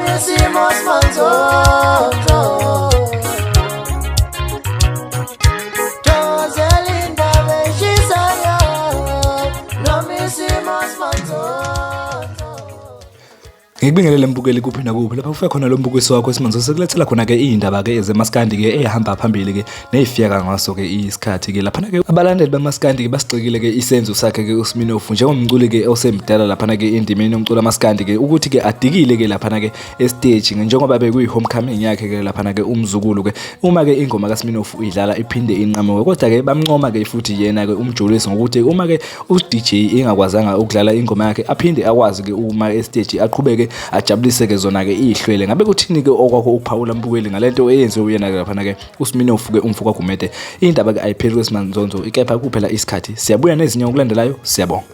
hicimos manzozo. Joselinda Beshisaya, no me hicimos manzozo. Ngikubingelele mbukeli kuphi nakuphi lapha ufika khona lo mbukiso wakho esimanje sekulethela khona ke indaba ke ezemaskandi ke ehamba phambili ke nezifika ngaso ke isikhathi ke lapha ke abalandeli bamaskandi ke basigcikile ke isenzo sakhe ke uSminofu njengomculi ke osemdala lapha ke indimeni yomculo amaskandi ke ukuthi ke adikile ke lapha ke estage njengoba bekuyi homecoming yakhe ke lapha ke umzukulu ke uma ke ingoma kaSminofu idlala iphinde inqamuke kodwa ke bamncoma ke futhi yena ke umjulisi ngokuthi uma ke uDJ engakwazanga ukudlala ingoma yakhe aphinde akwazi ke uma estage aqhubeke ajabulise ke zona ke ihlwele ngabe kuthini ke okwakho ukuphawula mbukeli ngalento eyenziwe uyena ke lapha ke uSminofu ke umfuka Gumede indaba ke ayipheli kwesimanje ikepha kuphela isikhathi siyabuya nezinye okulandelayo siyabonga.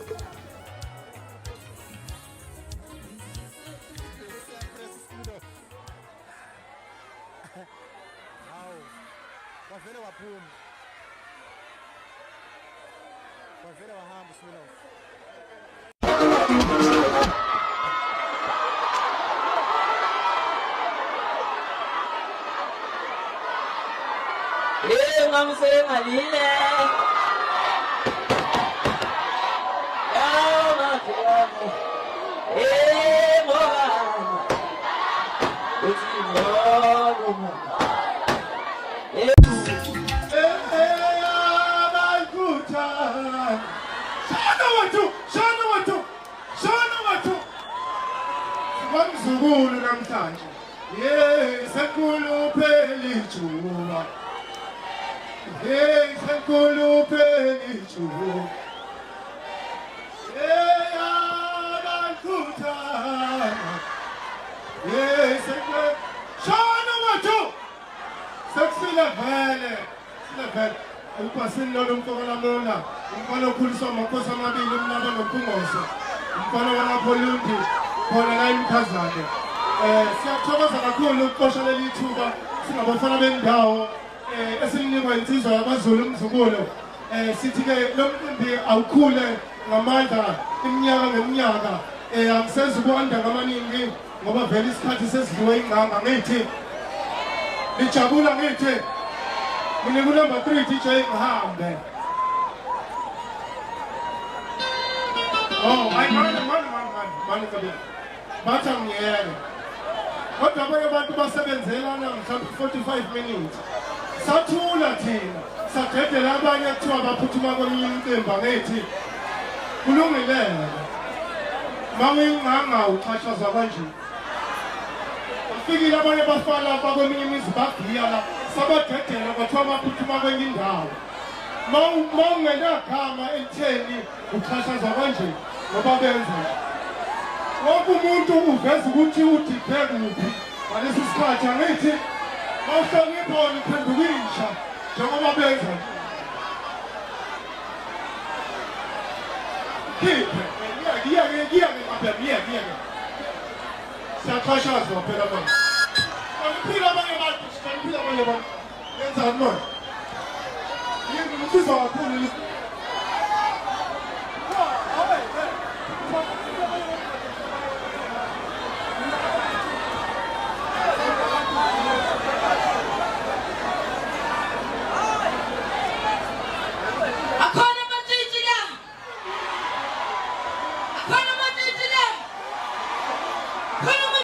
Mzukulu namhlanje senkulu phela ijuba senkulu phela ijuba abakhuthana senkulu shana wathu sekusile vele Upasini lo mtokana mona umfana okhuliswa amakhosi amabili umnaba noMphungoso umfana wanaPholundi khona la imkhazane siyathokoza kakhulu ukuqosha leli thuba singabafana bendawo esininikwa insizwa yabaZulu umzukulu sithi ke lo mcimbi awukhule ngamandla iminyaka ngeminyaka angisezi ukwanda ngamaningi ngoba vele isikhathi sesidliwe ingqanga ngithi lijabula ngithi mina kunumber 3 DJ ngihambe mani kabi bathi angiyele kodwa abanye abantu basebenzelana mhlawumbe 45 minutes sathula thina sadedela abanye kuthiwa baphuthuma kweminye imicimbi angithi kulungilele mawinganga uxhashazwa kanje ufikile abanye bafana bakweminye imizi bagiya la sabadedela kwathiwa baphuthuma kwenye indawo mawungenagama elitheni uxhashazwa kanje ngoba benza wonke umuntu uveza ukuthi udiphe kuphi ngaleso sikhathi angithi mawuhlonipha wona uphenduka insha njengoba benza khiphe ngiyake siyaxhashazwa phela manje angiphila abanye abantu siphila abanye abantu yenzani manje yini ngizizwa kakhulu Come on!